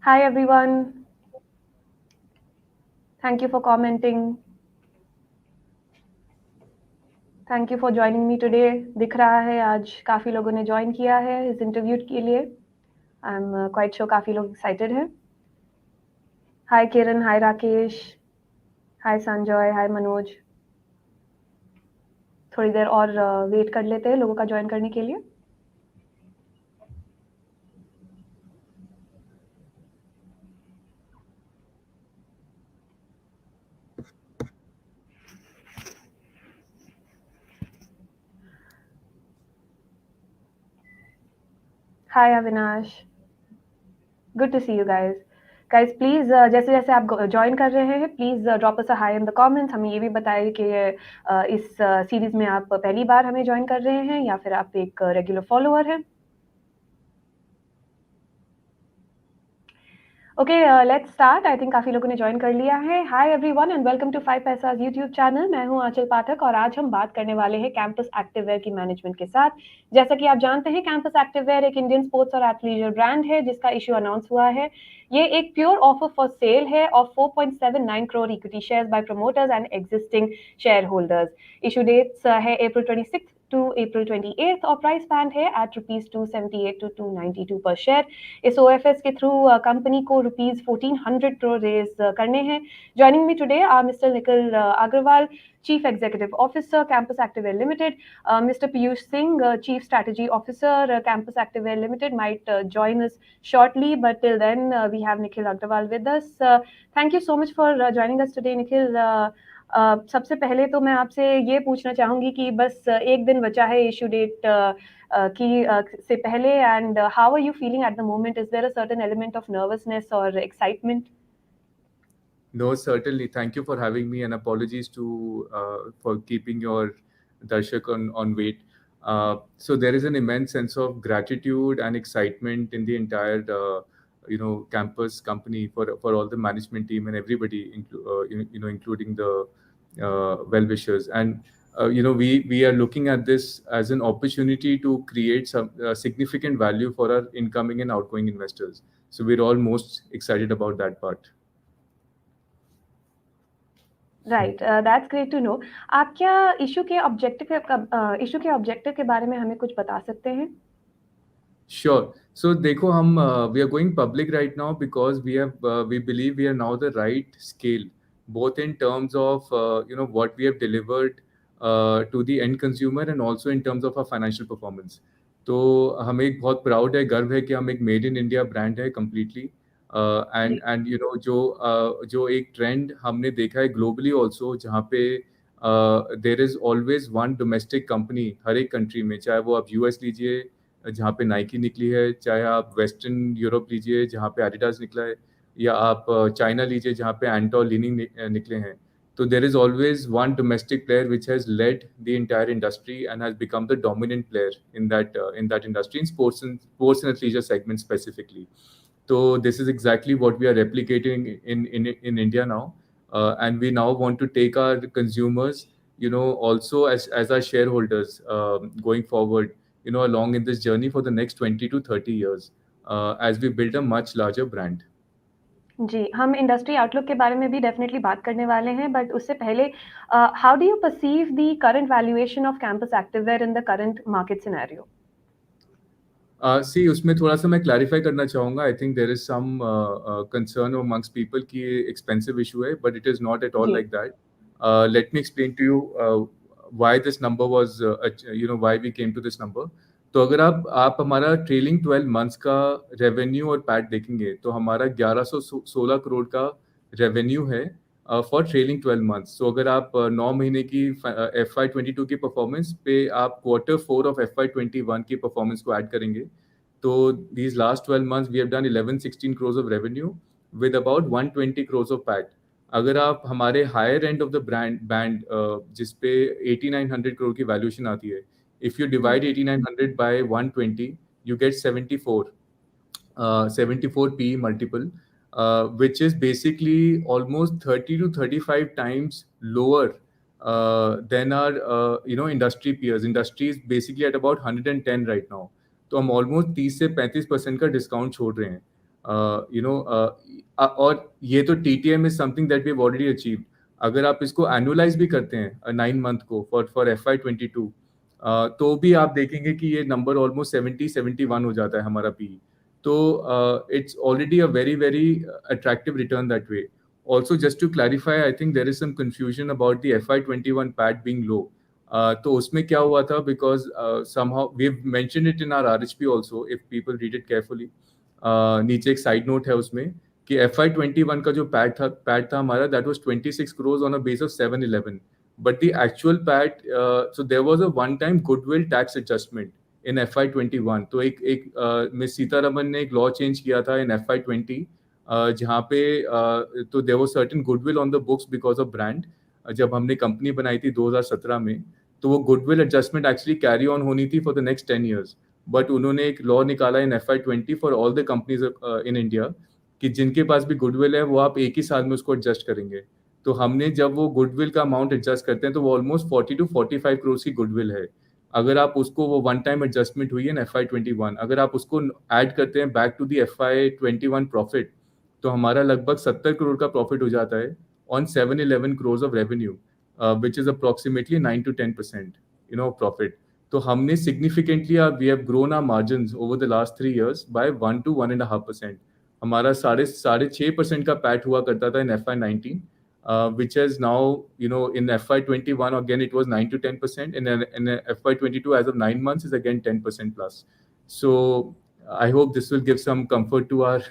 Hi everyone. Thank you for commenting. Thank you for joining me today. दिख रहा है आज काफ़ी लोगों ने join किया है इस interview के लिए. I'm quite sure काफ़ी लोग excited हैं. Hi Kiran, hi Rakesh, hi Sanjoy, hi Manoj. थोड़ी देर और wait कर लेते हैं लोगों का join करने के लिए. Hi Avinash. Good to see you guys. Guys, please जैसे जैसे आप ज्वाइन कर रहे हैं please drop us a high in the comments. हमें ये भी बताइए कि इस सीरीज में आप पहली बार हमें ज्वाइन कर रहे हैं या फिर आप एक रेगुलर फॉलोअर हैं. Okay, let's start. I think काफ़ी लोगों ने ज्वाइन कर लिया है. Hi everyone and welcome to 5 Paisa's YouTube channel. मैं हूं आंचल पाठक और आज हम बात करने वाले हैं कैंपस एक्टिववेयर की मैनेजमेंट के साथ. जैसा कि आप जानते हैं कैंपस एक्टिववेयर एक इंडियन स्पोर्ट्स और एथलीजर ब्रांड है जिसका इशू अनाउंस हुआ है. ये एक प्योर ऑफर फॉर सेल है of 4.79 crore equity shares by promoters and existing shareholders. Issue dates है April 26 to April 28 और प्राइस बैंड है at rupees 278 to 292 पर शेयर. इस OFS के थ्रू कंपनी को rupees 1400 करोड़ रेज करने हैं. Joining me today are Mr. Nikhil Aggarwal, Chief Executive Officer, Campus Activewear Limited. Mr. Piyush Singh, Chief Strategy Officer, Campus Activewear Limited, might join us shortly, but till then we have Nikhil Aggarwal with us. Thank you so much for joining us today, Nikhil. सबसे पहले तो मैं आपसे ये पूछना चाहूँगी कि बस एक दिन बचा है इशू डेट से पहले, and how are you feeling at the moment? Is there a certain element of nervousness और excitement? No, certainly. Thank you for having me, and apologies to for keeping your darshak on wait. So there is an immense sense of gratitude and excitement in the entire campus company for all the management team and everybody, including the well wishers. And we are looking at this as an opportunity to create some significant value for our incoming and outgoing investors. So we're all most excited about that part. Right, that's great to know. आप क्या issue के objective के बारे में हमें कुछ बता सकते हैं? Sure. So, देखो हम we are going public right now because we believe we are now the right scale, both in terms of what we have delivered to the end consumer and also in terms of our financial performance. तो हमें एक बहुत proud है, गर्व है कि हम एक मेड इन इंडिया ब्रांड है completely. एंड जो एक ट्रेंड हमने देखा है ग्लोबली ऑल्सो, जहाँ पे there is always one domestic company हर एक कंट्री में, चाहे वो आप यूएस लीजिए जहाँ पे नाइकी निकली है, चाहे आप वेस्टर्न यूरोप लीजिए जहाँ पे एडिडास निकला है, या आप चाइना लीजिए जहाँ पे एंटॉल लीनिंग निकले हैं. तो there is always one domestic player which has led the entire industry and has become the dominant player in that industry in sports and leisure segment specifically. So this is exactly what we are replicating in India now, and we now want to take our consumers, also as our shareholders, going forward, along in this journey for the next 20 to 30 years, as we build a much larger brand. जी, हम industry outlook के बारे में भी definitely बात करने वाले हैं, but उससे पहले how do you perceive the current valuation of Campus activewear in the current market scenario? See उसमें थोड़ा सा मैं क्लैरिफाई करना चाहूँगा. I think there is some concern amongst people कि एक्सपेंसिव इशू है, but it is not at all like that. Let me explain to you why this number was, why we came to this number. तो अगर आप हमारा trailing 12 months का revenue और PAT देखेंगे तो हमारा 1116 करोड़ का रेवेन्यू है फॉर ट्रेलिंग 12 मंथ्स. सो अगर आप 9 महीने की FY22 की परफॉर्मेंस पे आप Q4 ऑफ FY21 की परफॉर्मेंस को ऐड करेंगे, तो these last 12 months we have done 1116 crores of revenue with about 120 crores of PAT. अगर आप हमारे higher end of the band जिस पे 8900 करोड़ की वैल्यूएशन आती है, if you divide 8900 by 120 you get 74 PE multiple, which is basically almost 30 to 35 times lower than our industry peers. Industry is basically at about 110 right now. तो तो हम almost 30 से 35% का डिस्काउंट छोड़ रहे हैं, और ये तो TTM is something that we have already achieved. अगर आप इसको एनुअलाइज भी करते हैं 9 मंथ को फॉर FY22, तो भी आप देखेंगे कि ये नंबर ऑलमोस्ट 70-71 हो जाता है हमारा PE। तो it's already a very very attractive return that way. Also, just to clarify, I think there is some confusion about the FY21 PAT being low. तो उसमें क्या हुआ था, because somehow we've mentioned it in our RHP also, if people read it carefully. नीचे एक side note है उसमें कि FY21 का जो पैट था हमारा, that was 26 crores on a base of 711. But the actual PAT, so there was a one-time goodwill tax adjustment in FY21. तो एक मिस सीतारमन ने एक लॉ चेंज किया था in FY20, जहाँ पे तो there was certain goodwill on the books because of brand। जब हमने कंपनी बनाई थी 2017 में, तो वो goodwill adjustment actually carry on होनी थी for the next 10 years। But उन्होंने एक लॉ निकाला इन FY20 for all the companies in India कि जिनके पास भी गुडविल है वो आप एक ही साल में उसको एडजस्ट करेंगे। तो हमने जब वो गुडविल का अमाउंट एडजस्ट करते हैं तो वो ऑलमोस्ट 40 to 45 crores की गुडविल है। अगर आप उसको, वो वन टाइम एडजस्टमेंट हुई है इन FY21, अगर आप उसको ऐड करते हैं back to the FY21 profit, तो हमारा लगभग 70 करोड़ का प्रॉफिट हो जाता है on 711 crores of revenue, which is approximately 9 to 10% profit। तो हमने significantly we have grown our margins over the last 3 years by 1 to 1.5%। हमारा साढ़े 6% का पैट हुआ करता था in FY19, which has now, in FY21 again it was 9 to 10%, in FY22 as of 9 months is again 10% plus। So I hope this will give some comfort to our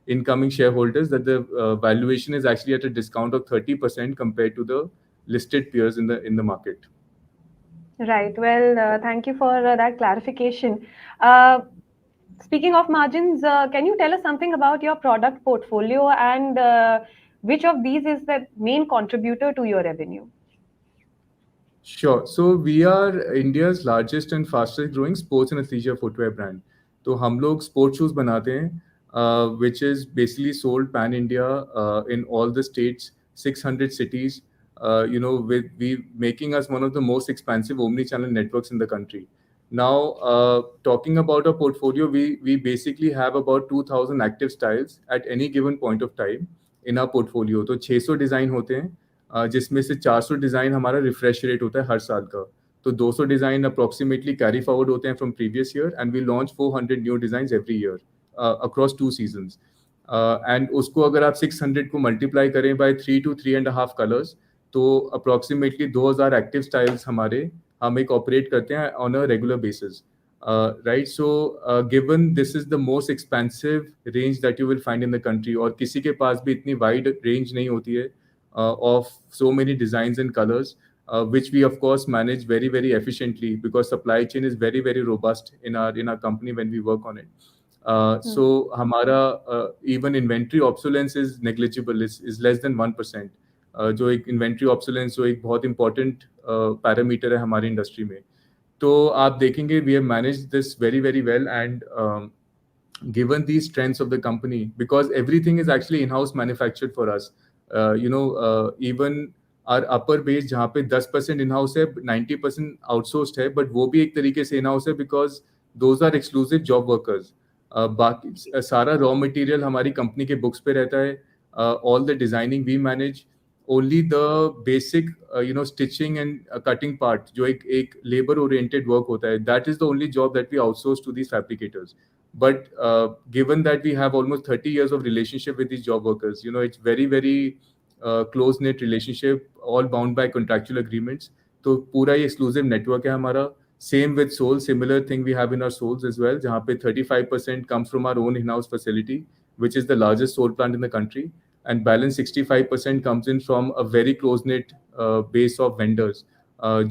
incoming shareholders that the valuation is actually at a discount of 30% compared to the listed peers in the market। Right. Well, thank you for that clarification. Speaking of margins, can you tell us something about your product portfolio and which of these is the main contributor to your revenue? Sure. So we are India's largest and fastest growing sports and athleisure footwear brand। तो हम लोग sports shoes बनाते हैं, which is basically sold pan India, in all the states, 600 cities, with we making us one of the most expansive omni-channel networks in the country। Now, talking about our portfolio, we basically have about 2,000 active styles at any given point of time in our portfolio। तो 600 design होते हैं, जिसमें से 400 design हमारा refresh rate होता है हर साल का। तो 200 डिज़ाइन अप्रॉक्सीमेटली कैरी फॉरवर्ड होते हैं from previous year, and we launch 400 new designs every year across 2 seasons. And उसको अगर आप 600 को मल्टीप्लाई करें बाय 3 to 3.5 कलर्स, तो अप्रॉक्सीमेटली 2000 एक्टिव स्टाइल्स हमारे हम एक ऑपरेट करते हैं on a regular basis. Right, so given this is the most expensive range that you will find in the country, और किसी के पास भी इतनी वाइड रेंज नहीं होती है of so many designs and colors, which we of course manage very very efficiently because supply chain is very very robust in our company when we work on it। So हमारा even inventory obsolescence is negligible, is less than 1%। जो एक inventory obsolescence जो एक बहुत important parameter है हमारी industry में। तो आप देखेंगे we have managed this very very well, and given these strengths of the company, because everything is actually in-house manufactured for us, even our upper base जहाँ पे 10% in-house है, 90% outsourced है, but वो भी एक तरीके से in-house है because those are exclusive job workers। बाकी सारा raw material हमारी कंपनी के बुक्स पे रहता है, all the designing we manage, only the basic stitching and cutting part जो एक labor oriented work होता है, that is the only job that we outsource to these fabricators। But given that we have almost 30 years of relationship with these job workers, it's very very close knit relationship, all bound by contractual agreements। तो पूरा ये exclusive network है हमारा। Same with soles, similar thing we have in our soles as well, जहाँ पे 35% comes from our own in-house facility, which is the largest sole plant in the country, and balance 65% comes in from a very close knit base of vendors,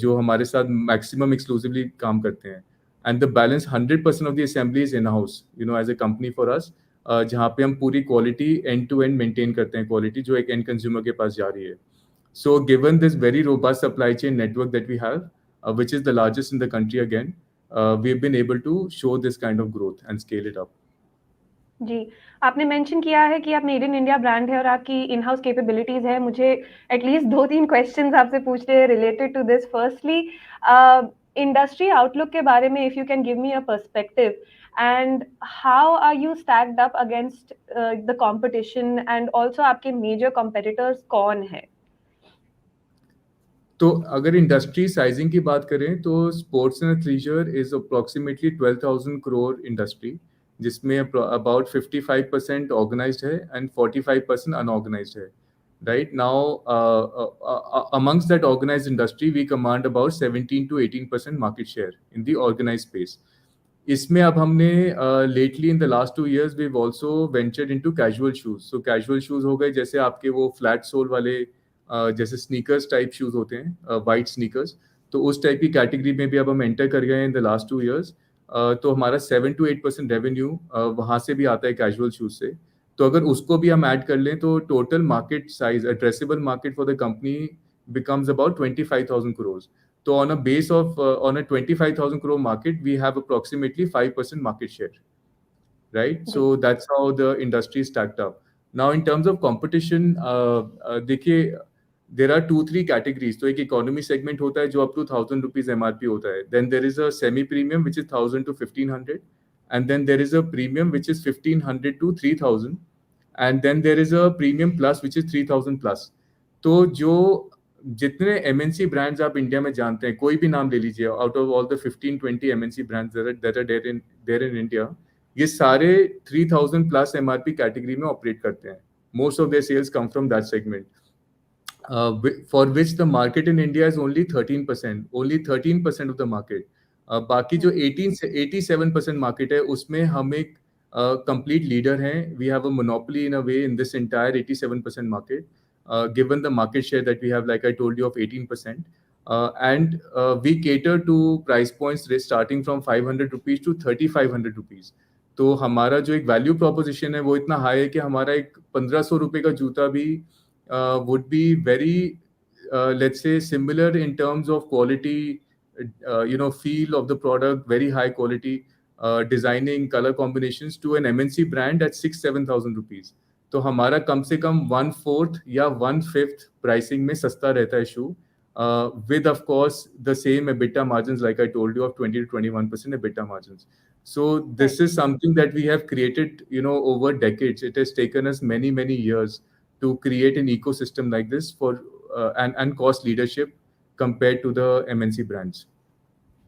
जो हमारे साथ maximum exclusively काम करते हैं। And the balance 100% of the assembly is in-house, as a company for us, जहाँ पे हम पूरी quality end to end maintain करते हैं, quality जो एक end consumer के पास जा रही है। So given this very robust supply chain network that we have, which is the largest in the country again, we've been able to show this kind of growth and scale it up। जी, आपने mention किया है कि आप made in India brand है और आपकी in house capabilities है। मुझे एटलीस्ट 2-3 क्वेश्चंस आपसे पूछने हैं related to this. Firstly, industry outlook के बारे में if you can give me a perspective and how are you stacked up against the competition and also आपके मेजर कॉम्पिटिटर्स कौन है? तो अगर इंडस्ट्री साइजिंग की बात करें तो sports and leisure is approximately 12,000 crore industry, जिसमें अबाउट 55% ऑर्गेनाइज्ड है एंड 45% अनऑर्गेनाइज्ड है. Right now amongst that organized industry we command about 17 to 18% market share in the organized space. इसमें अब हमने lately in the last 2 years we also ventured into casual shoes. So casual shoes हो गए जैसे आपके वो flat soul वाले जैसे स्नीकर्स टाइप शूज होते हैं, वाइट स्नीकर्स. तो उस टाइप की कैटेगरी में भी अब हम एंटर कर गए हैं इन द लास्ट 2 years. तो हमारा 7 to 8% रेवेन्यू वहाँ से भी आता है कैजुअल शूज से. तो अगर उसको भी हम ऐड कर लें तो total market size, addressable market for the company becomes about 25,000 crores. So on a base of on a 25,000 crore market, we have approximately 5% market share, right? जी. So that's how the industry is stacked up. Now in terms of competition, देखिए there are 2-3 categories. तो एक economy segment होता है जो up to 1,000 rupees MRP होता है. Then there is a semi premium which is 1,000 to 1,500, and then there is a premium which is 1,500 to 3,000, and then there is a premium plus which is 3,000 plus. तो जो जितने MNC brands आप India में जानते हैं, कोई भी नाम ले लीजिए, out of all the 15-20 MNC brands that are there in India, ये सारे 3,000 प्लस एमआरपी कैटेगरी में ऑपरेट करते हैं. Most of their sales come from that segment, for which the market in India is only 13%, only 13% of the market. बाकी जो 18 से 87% market है उसमें हम एक कंप्लीट लीडर हैं. We have a monopoly in a way in this entire 87% market, given the market share that we have, like I told you, of 18%. And we cater to price points starting from 500 rupees to 3,500 rupees. तो हमारा जो एक value proposition है वो इतना high है कि हमारा एक 1,500 रुपये का जूता भी would be very, let's say, similar in terms of quality, feel of the product, very high quality, designing, color combinations to an MNC brand at 6,000-7,000 rupees. तो हमारा कम से कम 1/4 या 1/5 प्राइसिंग में सस्ता रहता है शू, with of course the same EBITDA margins like I told you of 20 to 21% EBITDA margins. So this Right. is something that we have created, over decades. It has taken us many years to create an ecosystem like this for and cost leadership compared to the MNC brands.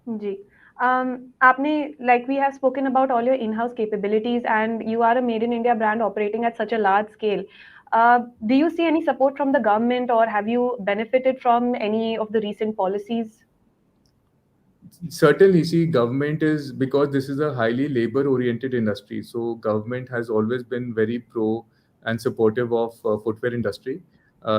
जी. आपने like we have spoken about all your in-house capabilities and you are a made in India brand operating at such a large scale. Do you see any support from the government or have you benefited from any of the recent policies? Certainly, see, government is, because this is a highly labor oriented industry, so government has always been very pro and supportive of footwear industry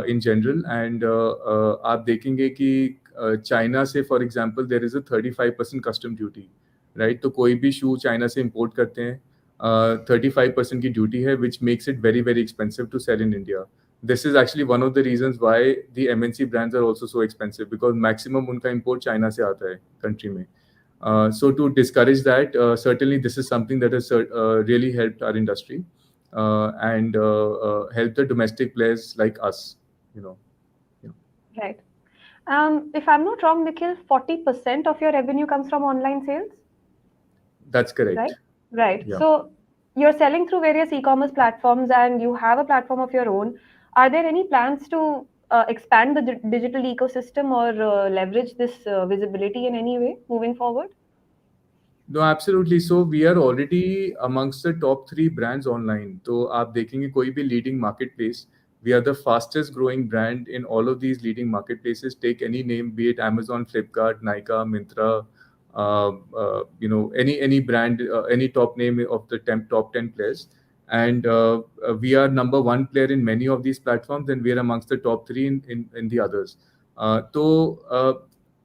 in general. And आप देखेंगे कि China से for example there is a 35% custom duty, right? तो कोई भी शू China से import करते हैं, 35% की ड्यूटी है, which makes it very expensive to sell in India. This is actually one of the reasons why the MNC brands are also so expensive, because maximum उनका import China से आता है country में. So to discourage that, certainly this is something that has really helped our industry and helped the domestic players like us, you know. Yeah. Right. If I'm not wrong, Nikhil, 40% of your revenue comes from online sales, That's right? correct. Right. Yeah. So you're selling through various e-commerce platforms and you have a platform of your own. Are there any plans to expand the digital ecosystem or leverage this visibility in any way moving forward? No, absolutely. So we are already amongst the top 3 brands online. तो आप देखेंगे कोई भी leading marketplace, we are the fastest growing brand in all of these leading marketplaces. Take any name, be it Amazon, Flipkart, Nykaa, Myntra, any brand, any top name of the top 10 players. And we are number one player in many of these platforms, and we are amongst the top 3 in the others. तो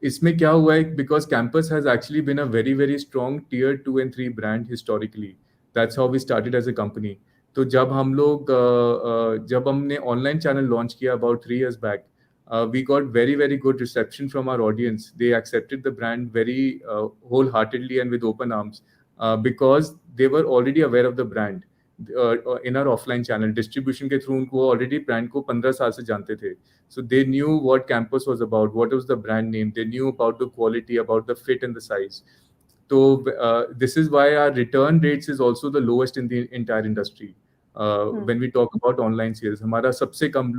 इसमें क्या हुआ है, because Campus has actually been a very strong tier 2 and 3 brand historically. That's how we started as a company. तो जब हमने online channel launch किया about 3 years बैक, we got very good reception from our audience. They accepted the brand very wholeheartedly and with open arms, because they were already aware of the brand. in our offline channel distribution के through उनको already brand को 15 साल से जानते थे. So they knew what campus was about, what was the brand name, they knew about the quality, about the fit and the size. So this is why our return rates is also the lowest in the entire industry. When we talk about online sales, हमारा सबसे कम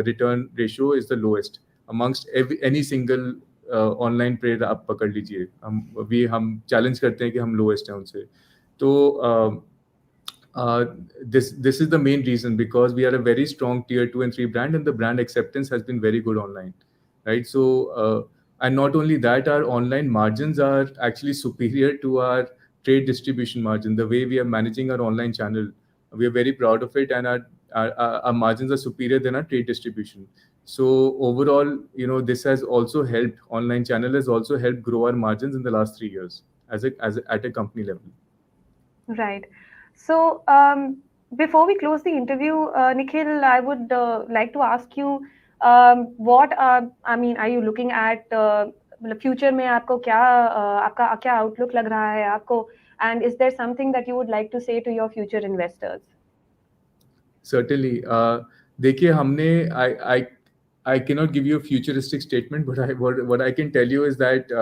return ratio is the lowest amongst any single online player आप पकड़ लीजिए. हम challenge करते हैं कि हम lowest हैं उनसे. तो this is the main reason, because we are a very strong tier 2 and 3 brand, and the brand acceptance has been very good online, right? So and not only that, our online margins are actually superior to our trade distribution margin. The way we are managing our online channel, we are very proud of it, and our margins are superior than our trade distribution. So overall, this has also helped, online channel has also helped grow our margins in the last 3 years at a company level. Right. So, before we close the interview, Nikhil, I would like to ask you, are you looking at मतलब future में आपको क्या आपका क्या outlook लग रहा है आपको, and is there something that you would like to say to your future investors? Certainly. देखिए हमने I cannot give you a futuristic statement, but what I can tell you is that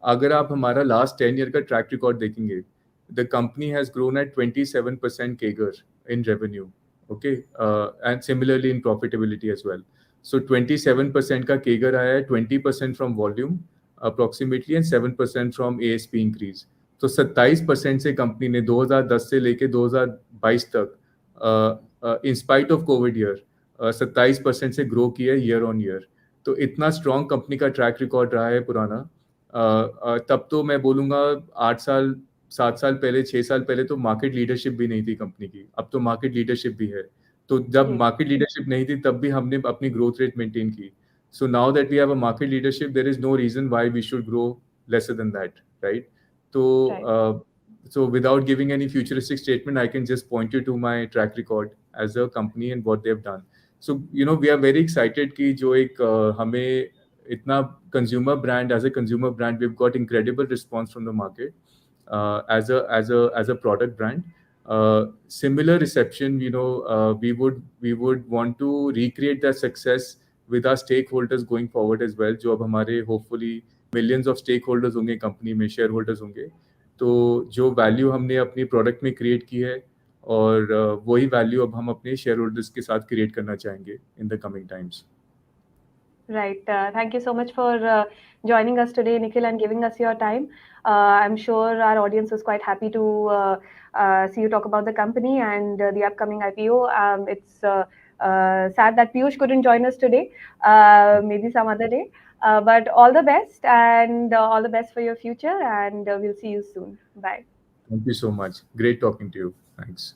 अगर आप हमारा last 10 year का track record देखेंगे, the company has grown at 27% CAGR in revenue, okay, and similarly in profitability as well. So 27% का CAGR आया है, 20% from volume approximately and 7% from ASP increase. तो 27% से कंपनी ने 2010 से लेके 2022 तक in spite of Covid year 27% से ग्रो किया है ईयर ऑन ईयर. तो इतना स्ट्रॉन्ग कंपनी का ट्रैक रिकॉर्ड रहा है पुराना. तब तो मैं बोलूँगा 8 साल 7 साल पहले 6 साल पहले तो मार्केट लीडरशिप भी नहीं थी कंपनी की. अब तो मार्केट लीडरशिप भी है. तो जब मार्केट लीडरशिप नहीं थी तब भी हमने अपनी ग्रोथ रेट मेंटेन की. So now that we have a market leadership, there is no reason why we should grow lesser than that, right? So without giving any futuristic statement, I can just point you to my track record as a company and what they've done. So we are very excited कि जो एक हमें इतना consumer brand, as a consumer brand, we've got incredible response from the market as a product brand. Similar reception, we would want to recreate that success with our stakeholders going forward as well. जो अब हमारे hopefully millions of stakeholders होंगे company में, shareholders होंगे. तो जो value हमने अपनी प्रोडक्ट में क्रिएट की है, और वही वैल्यू अब हम अपने शेयर होल्डर्स के साथ क्रिएट करना चाहेंगे in the coming times. Right. Thank you so much for joining us today, Nikhil, and giving us your time. I'm sure our audience was quite happy to see you talk about the company and the upcoming IPO. It's sad that Piyush couldn't join us today. Maybe some other day. But all the best, and all the best for your future, and we'll see you soon. Bye. Thank you so much. Great talking to you. Thanks.